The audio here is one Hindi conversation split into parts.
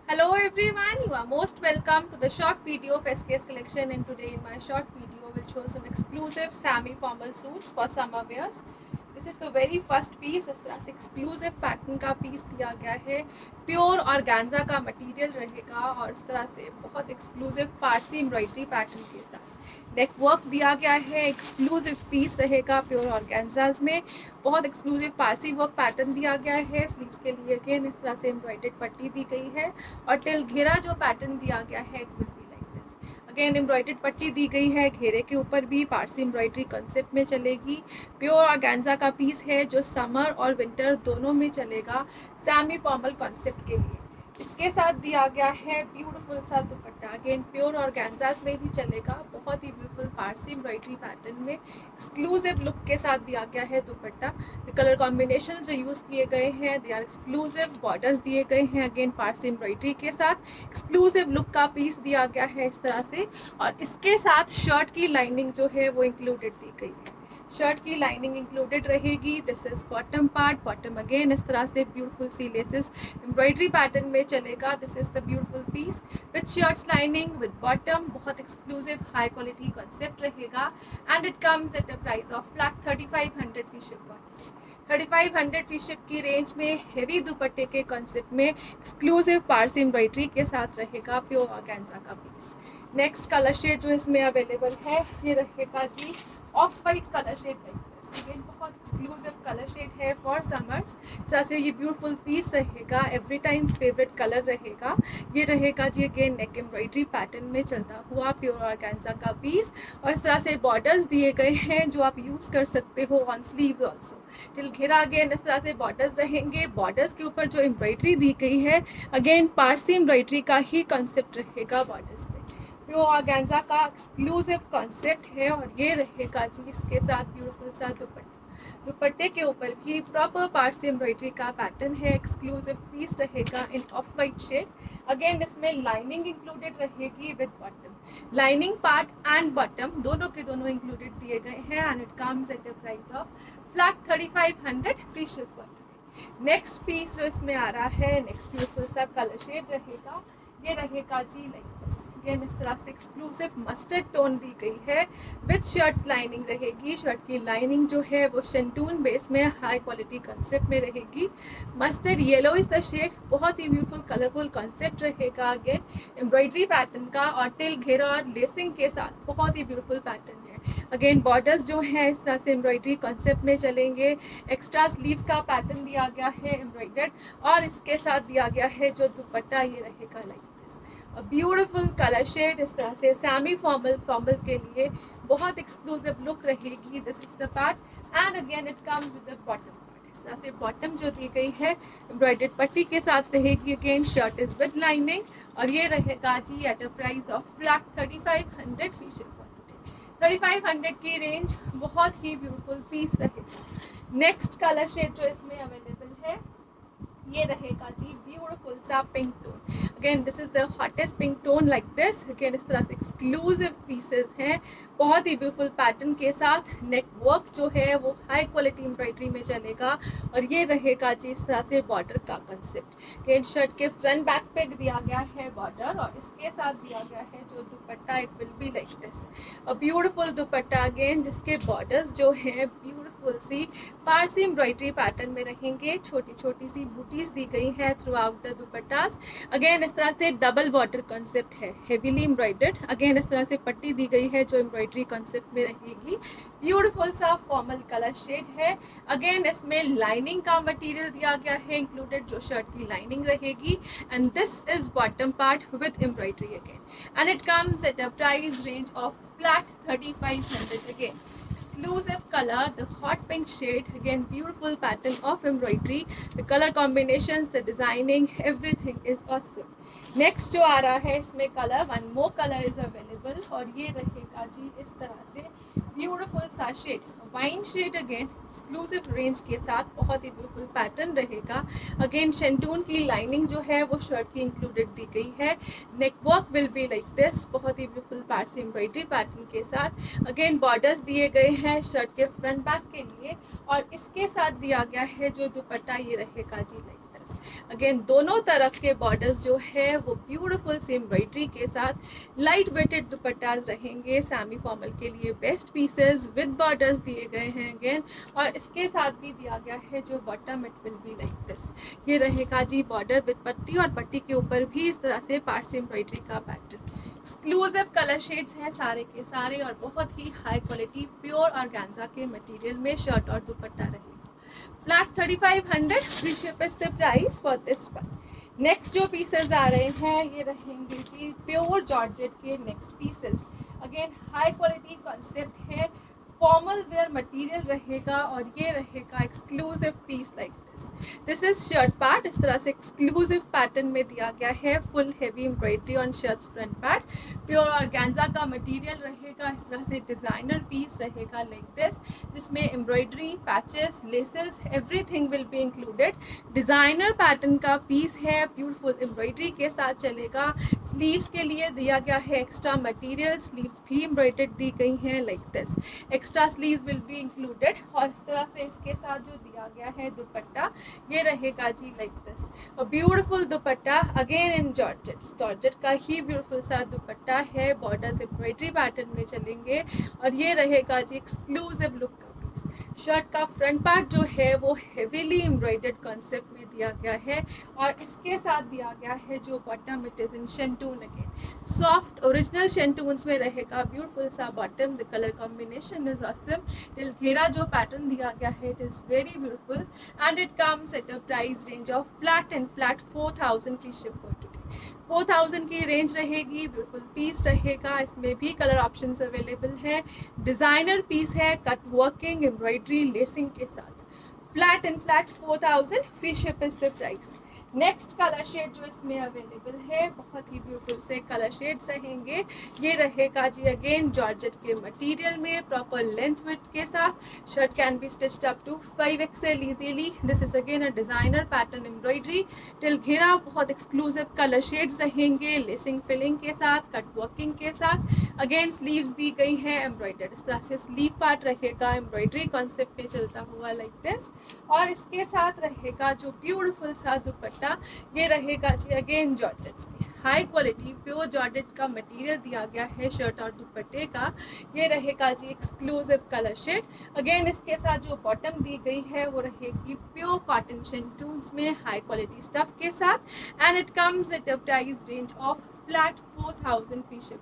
Hello everyone, you are most welcome to the short video of SKS collection, and today in my short video will show some exclusive semi formal suits for summer wears. This is the very first piece. इस तरह से एक्सक्लूसिव पैटर्न का पीस दिया गया है, प्योर ऑर्गेन्जा का मटेरियल रहेगा और इस तरह से बहुत एक्सक्लूसिव पारसी एम्ब्रॉयडरी पैटर्न के साथ नेक वर्क दिया गया है। एक्सक्लूसिव पीस रहेगा प्योर ऑर्गेन्जाज में, बहुत एक्सक्लूसिव पारसी वर्क पैटर्न दिया गया है। स्लीव्स के लिए अगेन इस तरह से एम्ब्रॉयडर्ड पट्टी दी गई है और टिल घेरा जो पैटर्न दिया गया है it will be like this. Again embroidered पट्टी दी गई है, घेरे के ऊपर भी पारसी एम्ब्रॉयडरी कंसेप्ट में चलेगी। प्योर ऑर्गेन्जा का पीस है जो समर और विंटर दोनों में चलेगा, सेमी फॉर्मल कॉन्सेप्ट के लिए। इसके साथ दिया गया है ब्यूटीफुल सा दुपट्टा, अगेन प्योर ऑर्गेन्जास में ही चलेगा, बहुत ही ब्यूटीफुल पारसी एम्ब्रॉयडरी पैटर्न में एक्सक्लूसिव लुक के साथ दिया गया है दुपट्टा। कलर कॉम्बिनेशन जो यूज़ किए गए हैं दे आर एक्सक्लूसिव, बॉर्डर्स दिए गए हैं अगेन पारसी एम्ब्रॉयडरी के साथ। एक्सक्लूसिव लुक का पीस दिया गया है इस तरह से, और इसके साथ शर्ट की लाइनिंग जो है वो इंक्लूडेड दी गई है। शर्ट की लाइनिंग इंक्लूडेड रहेगी। This is bottom part, bottom again इस तरह से ब्यूटीफुल सी लेसेस एम्ब्रॉयडरी पैटर्न में चलेगा। This is the beautiful peace with shirts lining with bottom, बहुत एक्सक्लूसिव हाई क्वालिटी कॉन्सेप्ट रहेगा and it comes at a price of flat 3500 free ship. 3500 free ship की रेंज में हेवी दुपट्टे के कॉन्सेप्ट में एक्सक्लूसिव पारसी एम्ब्रॉयडरी के साथ रहेगा प्योर ऑर्गेन्जा का पीस। नेक्स्ट कलर शेड जो इसमें अवेलेबल है ये रहेगा जी off white colour shade again बहुत एक्सक्लूसिव कलर शेड है फॉर समर्स। इस तरह से ये ब्यूटीफुल पीस रहेगा, एवरी टाइम्स फेवरेट कलर रहेगा। ये रहेगा जी अगेन नेक एम्ब्रॉयडरी पैटर्न में चलता हुआ प्योर ऑर्गेन्जा का पीस, और इस तरह से बॉर्डर्स दिए गए हैं जो आप यूज़ कर सकते हो ऑन स्लीव्स ऑल्सो। टिल घेरा अगेन इस तरह से बॉर्डर्स रहेंगे, बॉर्डर्स के ऊपर जो एम्ब्रॉयडरी दी गई है अगेन पारसी एम्ब्रॉयडरी का ही कॉन्सेप्ट रहेगा बॉर्डर्स पे। प्योर ऑर्गेन्जा का एक्सक्लूसिव कॉन्सेप्ट है और ये रहेगा जी इसके साथ ब्यूटीफुल सा दुपट्टा। दुपट्टे के ऊपर भी प्रॉपर पारसी एम्ब्रॉयडरी का पैटर्न है, एक्सक्लूसिव पीस रहेगा in off white shade. Again इसमें लाइनिंग इंक्लूडेड रहेगी with bottom. Lining part and bottom दोनों के दोनों इंक्लूडेड दिए गए हैं and it comes at a price of flat 3500 free ship. Next piece जो इसमें आ रहा है, नेक्स्ट ब्यूटीफुल सा कलर शेड रहेगा, ये रहेगा जी लाइक दिस। अगेन इस तरह से एक्सक्लूसिव मस्टर्ड टोन दी गई है विद शर्ट्स लाइनिंग रहेगी। शर्ट की लाइनिंग जो है वो शेंटून बेस में हाई क्वालिटी कंसेप्ट में रहेगी। Mustard yellow is the shade, बहुत ही ब्यूटीफुल कलरफुल कंसेप्ट रहेगा अगेन एम्ब्रॉयडरी पैटर्न का, और टिल घेरा और लेसिंग के साथ बहुत ही ब्यूटीफुल पैटर्न है। अगेन बॉर्डर्स जो है इस तरह से एम्ब्रॉयडरी कॉन्सेप्ट में चलेंगे। एक्स्ट्रा स्लीव्स का पैटर्न दिया गया है एम्ब्रॉयडर्ड, और इसके साथ दिया गया है जो दुपट्टा ये रहेगा like this. Beautiful colour shade इस तरह से सेमी फॉर्मल के लिए बहुत एक्सक्लूसिव लुक रहेगी। This is the part and again it comes with the bottom. इस तरह से बॉटम जो दी गई है एम्ब्रॉयडर्ड पट्टी के साथ रहेगी। Again shirt is with lining और ये रहेगा जी at a price of flat 3500 free ship. 3500 की रेंज, बहुत ही ब्यूटीफुल पीस रहेगा। नेक्स्ट कलर शेड जो इसमें अवेलेबल है ये रहेगा जी ब्यूटीफुल सा pink tone. Again this is the hottest pink tone like this. Again इस तरह से एक्सक्लूसिव पीसेस हैं, बहुत ही ब्यूटीफुल पैटर्न के साथ। नेक वर्क जो है वो हाई क्वालिटी एम्ब्रॉयडरी में चलेगा, और ये रहेगा जी इस तरह से बॉर्डर का कंसेप्ट। अगेन शर्ट के फ्रंट बैक पे दिया गया है बॉर्डर, और इसके साथ दिया गया है जो dupatta it will be like this. और ब्यूटीफुल दुपट्टा अगेन जिसके बॉर्डर्स जो हैं ब्यूटीफुल सी पारसी एम्ब्रॉयडरी पैटर्न में रहेंगे। छोटी छोटी सी बूटीज दी गई है थ्रू आउट द दुपट्टास। अगेन इस तरह से डबल बॉर्डर कॉन्सेप्ट है, हेवीली एम्ब्रॉयडर्ड। अगेन इस तरह से पट्टी दी गई है जो एम्ब्रॉयडरी कॉन्सेप्ट में रहेगी। ब्यूटीफुल सा फॉर्मल कलर शेड है। अगेन इसमें लाइनिंग का मटेरियल दिया गया है इंक्लूडेड, जो शर्ट की लाइनिंग रहेगी, and this is bottom part with embroidery again, and it comes at a price range of flat 3500 again. Exclusive color, the hot pink shade, again beautiful pattern of embroidery, the color combinations, the designing, everything is awesome. Next जो आ रहा है इसमें colour, one more colour is available, और ये रहेगा जी इस तरह से ब्यूटीफुल सा shade, wine shade. Again exclusive range के साथ बहुत ही ब्यूटीफुल पैटर्न रहेगा। अगेन शेंटून की लाइनिंग जो है वो शर्ट की इंक्लूडेड दी गई है। नेक work will be like this, बहुत ही ब्यूटीफुल पारसी एम्ब्रॉयडरी पैटर्न के साथ। अगेन बॉर्डर्स दिए गए हैं शर्ट के फ्रंट बैक के लिए, और इसके साथ दिया गया है जो दुपट्टा ये रहेगा जी लाइक दिस। बॉर्डर्स। अगेन दोनों तरफ के बॉर्डर्स जो है वो ब्यूटीफुल सी एम्ब्रॉयडरी के साथ लाइट वेटेड दुपट्टाज रहेंगे। सेमी फॉर्मल के लिए बेस्ट पीसेस विद बॉर्डर्स दिए गए हैं अगेन, और इसके साथ भी दिया गया है जो bottom it will be like this. ये रहेगा जी बॉर्डर विद पट्टी, और पट्टी के ऊपर भी इस तरह से पार्ट से एम्ब्रॉयडरी का पैटर्न। एक्सक्लूसिव कलर शेड्स हैं सारे के सारे, और बहुत ही हाई क्वालिटी प्योर ऑर्गेन्जा के मटेरियल में शर्ट और दुपट्टा रहेगा। Flat 3500 free ship is the price for this one. Next pieces पीसेस आ रहे हैं ये रहेंगे जी प्योर जॉर्जेट के next pieces. Again high quality concept है, फॉर्मल वेयर मटेरियल रहेगा, और ये रहेगा exclusive piece like this. This is shirt part, इस तरह से एक्सक्लूसिव पैटर्न में दिया गया है, full heavy embroidery on shirts front part. Pure organza का मटेरियल रहेगा, इस तरह से डिजाइनर पीस रहेगा लाइक दिस, जिसमें embroidery, patches, laces, everything will be included. Designer pattern का पीस है, ब्यूटीफुल एम्ब्रॉयडरी के साथ चलेगा। स्लीव्स के लिए दिया गया है एक्स्ट्रा मटेरियल, स्लीव्स भी एम्ब्रॉयडर्ड दी गई हैं like this. Extra sleeves will be included, और इस तरह से इसके साथ जो दिया गया है दुपट्टा ये रहेगा जी लाइक दिस। और beautiful dupatta again in georgette, georgette का ही ब्यूटीफुल सा दुपट्टा है, बॉर्डर्स एम्ब्रॉयडरी पैटर्न में चलेंगे, और ये रहेगा जी एक्सक्लूसिव लुक का पीस। शर्ट का फ्रंट पार्ट जो है वो हेवीली एम्ब्रॉयडर्ड कॉन्सेप्ट में दिया गया है, और इसके साथ दिया गया है जो bottom it is in shantoon again, soft original shantoons में रहेगा ब्यूटीफुल सा bottom. The colour combination is awesome. Till घेरा जो पैटर्न दिया गया है it is very beautiful, and it comes at a price range of flat and flat 4000 free ship for today. 4000 की रेंज रहेगी, ब्यूटीफुल पीस रहेगा, इसमें भी कलर ऑप्शंस अवेलेबल है। डिजाइनर पीस है, कट वर्किंग, एम्ब्रॉयडरी, लेसिंग के साथ। Flat and flat 4000 free ship is the price. Next colour shade जो इसमें अवेलेबल है, बहुत ही ब्यूटीफुल से कलर शेड्स रहेंगे। ये रहेगा जी अगेन जॉर्जेट के मटेरियल में, प्रॉपर लेंथ विड्थ के साथ। Shirt can be stitched up to 5XL easily. This is again a designer pattern embroidery. टिल घेरा बहुत एक्सक्लूसिव कलर शेड्स रहेंगे, लेसिंग फिलिंग के साथ, कट वर्किंग के साथ। अगेन स्लीव्स दी गई है एम्ब्रॉयडर्ड, इस तरह से स्लीव पार्ट रहेगा एम्ब्रॉयडरी कॉन्सेप्ट में चलता हुआ लाइक दिस, और इसके साथ रहेगा जो ब्यूटीफुल सा दुपट्टा, ये रहेगा जी अगेन जॉर्जेट्स में। हाई क्वालिटी प्योर जॉर्जेट का मटेरियल दिया गया है शर्ट और दुपट्टे का। ये रहेगा जी एक्सक्लूसिव कलर शेड। अगेन इसके साथ जो बॉटम दी गई है वो रहेगी प्योर कॉटन शेंटून्स में, हाई क्वालिटी स्टफ के साथ, and it comes at a price range of flat 4000 free ship.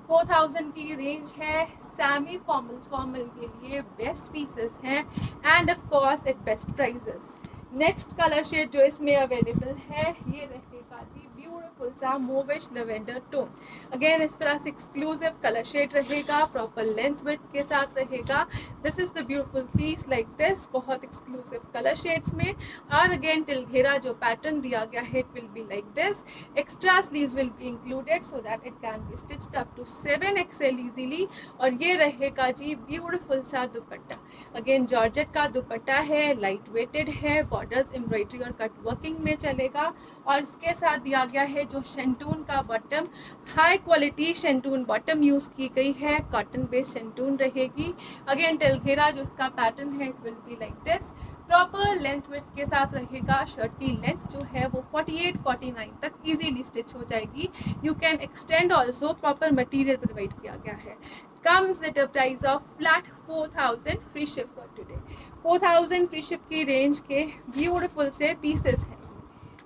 4000 की रेंज है। सेमी फॉर्मल के लिए बेस्ट पीसेस हैं, and of course at best prices. Next colour shade जो इसमें अवेलेबल है ये रहेगा जी ब्यूटीफुल सा मोविश लेवेंडर टोन। अगेन इस तरह से एक्सक्लूसिव कलर शेड रहेगा, प्रॉपर लेंथ विड्थ के साथ रहेगा। This is the beautiful piece like this, बहुत एक्सक्लूसिव कलर शेड्स में। और अगेन टिल घेरा जो पैटर्न दिया गया है it will be like this. Extra sleeves will be included so that it can be stitched up to 7XL easily. और ये रहेगा जी ब्यूटीफुल सा दुपट्टा। अगेन जॉर्जेट का दुपट्टा है, लाइट वेटेड है, बॉर्डर्स एम्ब्रॉयडरी और कट वर्किंग में चलेगा, और इसके साथ दिया गया है जो शेंटून का bottom, high quality शेंटून bottom use की गई है, कॉटन बेस्ड शेंटून रहेगी। अगेन टिल घेरा जो इसका पैटर्न है it will be like this, proper length width के साथ रहेगा। शर्ट की लेंथ जो है वो 48-49 तक इजीली स्टिच हो जाएगी। You can extend also, proper material provide किया गया है। Comes at a price of flat 4000 free ship for today. 4000 free ship की रेंज के ब्यूटीफुल से पीसेस हैं।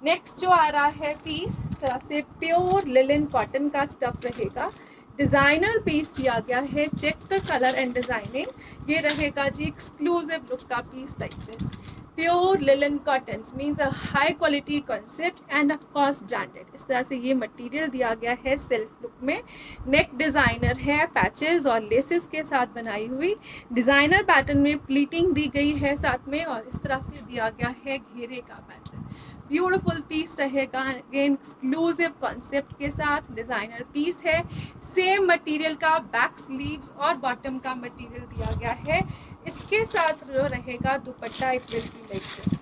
नेक्स्ट जो आ रहा है पीस, इस तरह से प्योर लिलन कॉटन का स्टफ रहेगा। डिजाइनर पीस दिया गया है, check the colour and designing. ये रहेगा जी एक्सक्लूसिव लुक का piece like this. Pure linen cotton means a high quality concept and of course branded. इस तरह से ये मटेरियल दिया गया है सेल्फ लुक में। नेक डिजाइनर है, पैचेस और लेसेस के साथ बनाई हुई। डिजाइनर पैटर्न में प्लीटिंग दी गई है साथ में, और इस तरह से दिया गया है घेरे का पैटर्न। ब्यूटीफुल पीस रहेगा, अगेन एक्सक्लूसिव कॉन्सेप्ट के साथ डिजाइनर पीस है। सेम मटेरियल का बैक स्लीव्स और बॉटम का मटेरियल दिया गया है। इसके साथ जो रहेगा दुपट्टा it will be like this,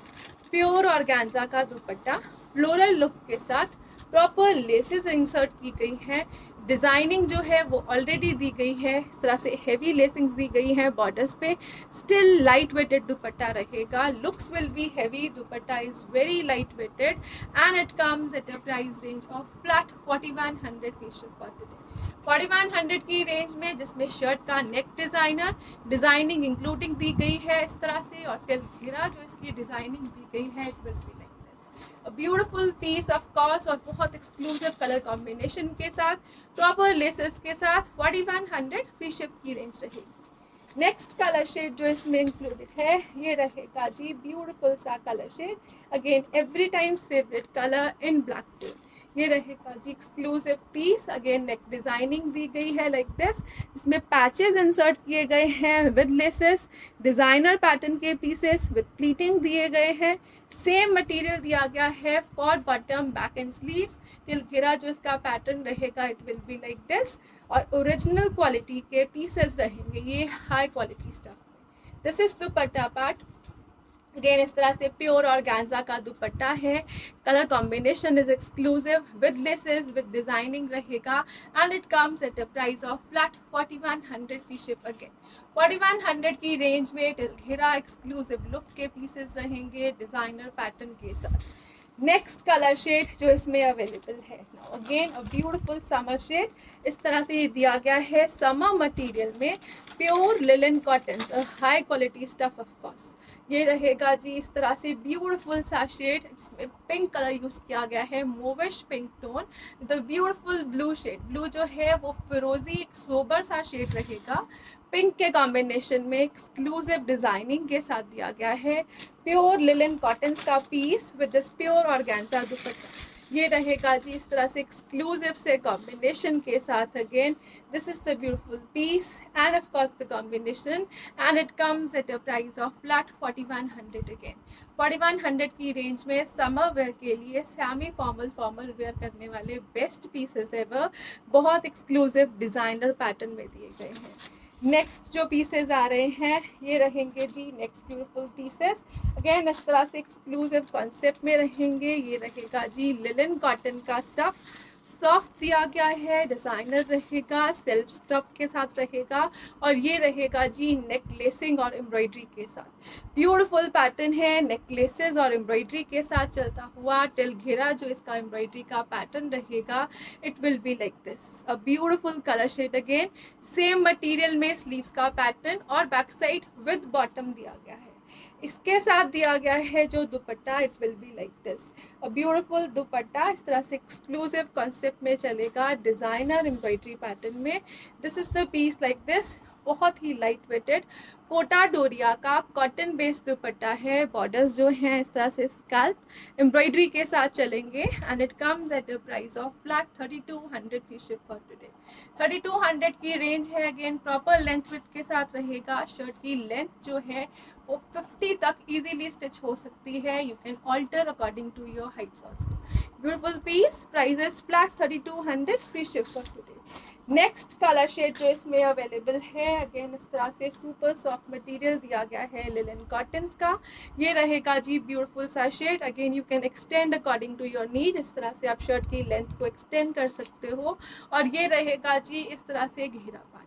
pure organza का दुपट्टा, फ्लोरल लुक के साथ, प्रॉपर लेसेस इंसर्ट की गई हैं। डिज़ाइनिंग जो है वो ऑलरेडी दी गई है, इस तरह से हेवी लेसिंग्स दी गई है बॉर्डर्स पे। स्टिल लाइट वेटेड दुपट्टा रहेगा, looks will be heavy, dupatta is very light weighted and it comes at a price range of flat 4100 feature for today. 4100 की रेंज में, जिसमें शर्ट का नेक डिजाइनिंग इंक्लूडिंग दी गई है इस तरह से, और टिल घेरा जो इसकी डिजाइनिंग दी गई है, it will be like beautiful piece of course, और बहुत एक्सक्लूसिव कलर कॉम्बिनेशन के साथ, प्रॉपर लेसेस के साथ 4100 फ्री शिप की रेंज रहेगी। नेक्स्ट कलर शेड जो इसमें इंक्लूडेड है, ये रहेगा जी ब्यूटीफुल सा colour shade, again every times favourite colour in black tone. ये रहेगा जी exclusive piece, again neck designing दी गई है लाइक दिस, जिसमें पैचेस इंसर्ट किए गए हैं विद लेसेस, डिजाइनर पैटर्न के पीसेस विद प्लीटिंग दिए गए हैं। सेम मटेरियल दिया गया है for bottom, back and sleeves. Till घेरा जो इसका पैटर्न रहेगा, it will be like this, और ओरिजिनल क्वालिटी के पीसेस रहेंगे, ये high quality stuff. This is dupatta part, again इस तरह से प्योर ऑर्गेन्जा का दुपट्टा है, colour combination is exclusive with laces with designing रहेगा and it comes at a price of flat 4100 free ship. Again 4100 की रेंज में टिल घेरा एक्सक्लूसिव लुक के पीसेस रहेंगे डिजाइनर पैटर्न के साथ। नेक्स्ट कलर शेड जो इसमें अवेलेबल है, again a beautiful summer shade, इस तरह से ये दिया गया है समर मटेरियल में, pure linen cotton, high quality stuff of course. ये रहेगा जी इस तरह से ब्यूटीफुल सा शेड, जिसमें पिंक कलर यूज किया गया है, mauvish pink tone, the beautiful blue shade. Blue जो है वो फिरोजी एक सोबर सा शेड रहेगा, पिंक के कॉम्बिनेशन में एक्सक्लूसिव डिजाइनिंग के साथ दिया गया है, प्योर लिलन कॉटन का peace with this pure organza दुपट्टा। ये रहेगा जी इस तरह से एक्सक्लूसिव से कॉम्बिनेशन के साथ, again this is the beautiful piece and of course the combination and it comes at a price of flat 4100। Again 4100 की रेंज में समर वेयर के लिए सेमी फॉर्मल वेयर करने वाले बेस्ट पीसेस एवर, बहुत एक्सक्लूसिव डिजाइनर पैटर्न में दिए गए हैं। नेक्स्ट जो पीसेस आ रहे हैं, ये रहेंगे जी नेक्स्ट ब्यूटीफुल पीसेस, अगेन इस तरह से एक्सक्लूसिव कॉन्सेप्ट में रहेंगे। ये रहेगा जी लिलन कॉटन का स्टफ, सॉफ्ट दिया गया है, डिजाइनर रहेगा, सेल्फ स्टफ के साथ रहेगा, और ये रहेगा जी नेकलेसिंग और एम्ब्रॉयडरी के साथ। ब्यूटीफुल पैटर्न है, नेकलेसेस और एम्ब्रॉयडरी के साथ चलता हुआ, टिल घेरा जो इसका एम्ब्रॉयडरी का पैटर्न रहेगा, it will be like this, a beautiful colour shade. Again same material में स्लीव्स का पैटर्न और बैक साइड विद बॉटम दिया गया है। इसके साथ दिया गया है जो dupatta, it will be like this, a beautiful dupatta, इस तरह से एक्सक्लूसिव कॉन्सेप्ट में चलेगा, डिजाइनर एम्ब्रॉयडरी पैटर्न में। This is the piece like this, बहुत ही लाइट वेटेड कोटा डोरिया का कॉटन बेस्ड दुपट्टा है, बॉर्डर्स जो हैं इस तरह से स्कैल्प एम्ब्रॉयडरी के साथ चलेंगे and it comes at a price of flat 3200 free ship for today. 3200 की रेंज है, अगेन प्रॉपर लेंथ विड्थ के साथ रहेगा। शर्ट की लेंथ जो है वो 50 तक इजीली स्टिच हो सकती है, you can alter according to your heights also. Beautiful piece, price is flat 3200 free ship for today. Next colour shade जो इसमें अवेलेबल है, अगेन इस तरह से सुपर सॉफ्ट मटेरियल दिया गया है लिलन कॉटन का, ये रहेगा जी ब्यूटीफुल सा shade, again you can extend according to your need, इस तरह से आप शर्ट की लेंथ को एक्सटेंड कर सकते हो, और ये रहेगा जी इस तरह से घेरा part,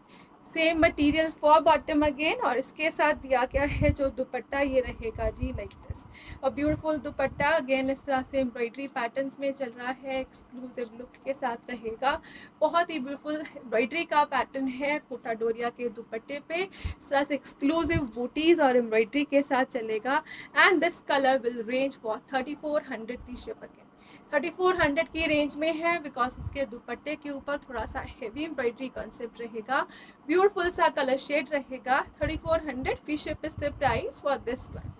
same material for bottom again, और इसके साथ दिया गया है जो दुपट्टा, ये रहेगा जी लाइक दिस, और ब्यूटीफुल दुपट्टा, अगेन इस तरह से एम्ब्रॉयडरी पैटर्न्स में चल रहा है, एक्सक्लूसिव लुक के साथ रहेगा। बहुत ही ब्यूटीफुल एम्ब्रॉयडरी का पैटर्न है कोटा डोरिया के दुपट्टे पे, इस तरह से एक्सक्लूसिव बूटीज और एम्ब्रॉयडरी के साथ चलेगा and this colour will range for 3400 free ship. Again 3400 की रेंज में है बिकॉज इसके दुपट्टे के ऊपर थोड़ा सा हेवी एम्ब्रॉयडरी कॉन्सेप्ट रहेगा, ब्यूटीफुल सा कलर शेड रहेगा। 3400 free ship is the price for this one.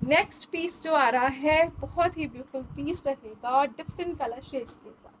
Next piece जो आ रहा है, बहुत ही ब्यूटीफुल पीस रहेगा और डिफरेंट कलर शेड्स के साथ,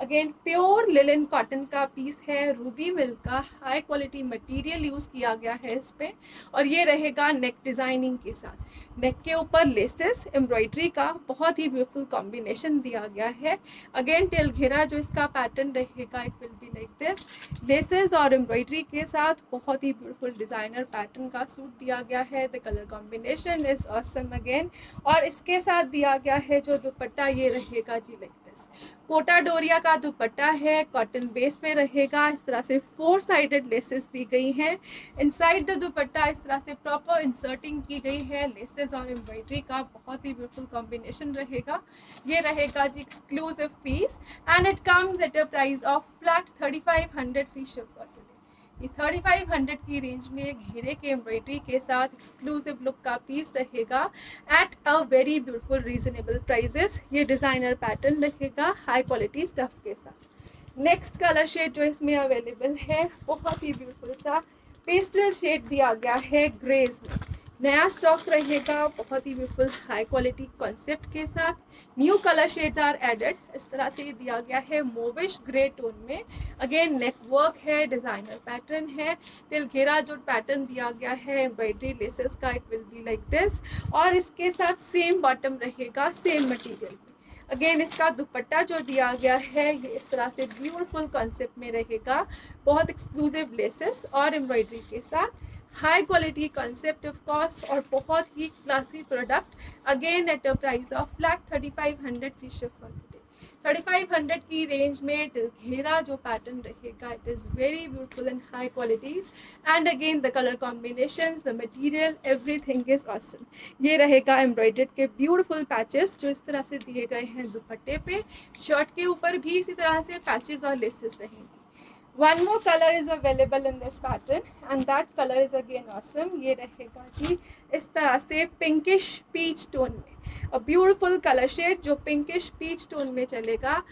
अगेन प्योर लिलन कॉटन का पीस है, रूबी मिल्क का हाई क्वालिटी मटेरियल यूज किया गया है इस पे, और ये रहेगा नेक डिजाइनिंग के साथ, नेक के ऊपर लेसेस एम्ब्रॉयडरी का बहुत ही ब्यूटीफुल कॉम्बिनेशन दिया गया है। अगेन टेल घेरा जो इसका पैटर्न रहेगा, it will be like this, laces और एम्ब्रॉयडरी के साथ बहुत ही ब्यूटीफुल डिजाइनर पैटर्न का सूट दिया गया है। The colour combination is awesome again, और इसके साथ दिया गया है जो दुपट्टा, ये रहेगा जी like this, this. Kota Doria का दुपट्टा है, कॉटन बेस में रहेगा। इस तरह से 4 साइडेड लेसेस दी गई हैं। इनसाइड द दुपट्टा इस तरह से प्रॉपर इंसर्टिंग की गई है। लेसेस और एम्ब्रॉयडरी का बहुत ही ब्यूटीफुल कॉम्बिनेशन रहेगा। ये रहेगा जी exclusive piece and it comes at a price of flat 3500 free ship for today. ये 3500 की रेंज में घेरे के एम्ब्रॉयडरी के साथ एक्सक्लूसिव लुक का पीस रहेगा at a very beautiful reasonable prices. ये डिज़ाइनर पैटर्न रहेगा हाई क्वालिटी स्टफ के साथ। नेक्स्ट कलर शेड जो इसमें अवेलेबल है, बहुत ही ब्यूटीफुल सा पेस्टल शेड दिया गया है ग्रेज में। नया स्टॉक रहेगा, बहुत ही ब्यूटीफुल हाई क्वालिटी कॉन्सेप्ट के साथ। New colour shades are added. इस तरह से दिया गया है मोविश ग्रे टोन में। अगेन नेक वर्क है, डिजाइनर पैटर्न है। टिल घेरा जो पैटर्न दिया गया है एम्ब्रॉयडरी लेसेस का, it will be like this. और इसके साथ सेम बॉटम रहेगा, सेम मटेरियल। अगेन इसका दुपट्टा जो दिया गया है ये इस तरह से ब्यूटीफुल कॉन्सेप्ट में रहेगा, बहुत एक्सक्लूसिव लेसेस और एम्ब्रॉयडरी के साथ। High quality concept of cost और बहुत ही classy product. Again at a price of flat 3500 free ship for today. 3500 की रेंज में घेरा जो पैटर्न रहेगा, it is very beautiful and high qualities and again the colour combinations, the material, everything is awesome. ये रहेगा एम्ब्रॉयडर्ड के ब्यूटीफुल पैचेस जो इस तरह से दिए गए हैं दुपट्टे पे। शर्ट के ऊपर भी इसी तरह से पैचेस और लेसेस रहेंगे। One more color is available in this pattern and that color is again awesome. ये रहेगा जी इस तरह से पिंकिश पीच टोन में। A beautiful color shade जो पिंकिश पीच टोन में चलेगा।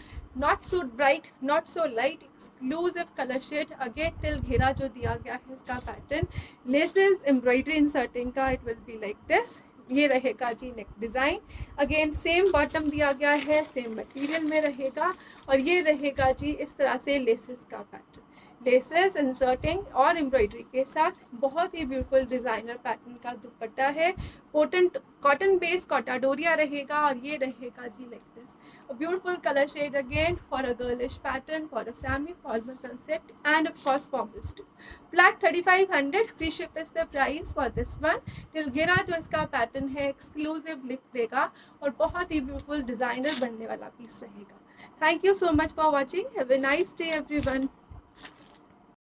Not so bright, not so light, exclusive color shade. Again till घेरा जो दिया गया है इसका पैटर्न, लेसेस एम्ब्रॉयडरी इंसर्टिंग का, it will be like this. ये रहेगा जी neck design. Again same bottom दिया गया है, सेम मटेरियल में रहेगा। और ये रहेगा जी इस तरह से लेसेस का पैटर्न, लेसेस इंसर्टिंग और एम्ब्रॉयडरी के साथ। बहुत ही ब्यूटीफुल डिज़ाइनर पैटर्न का दुपट्टा है। कॉटन बेस कोटा डोरिया रहेगा और ये रहेगा जी like this. A beautiful color shade again for a girlish pattern, for a semi-formal concept and of course formals too. Flat 3500 free ship is the price for this one. Till घेरा जो इसका पैटर्न है एक्सक्लूसिव लिप देगा और बहुत ही ब्यूटीफुल डिजाइनर बनने वाला पीस रहेगा। Thank you so much for watching. Have a nice day everyone.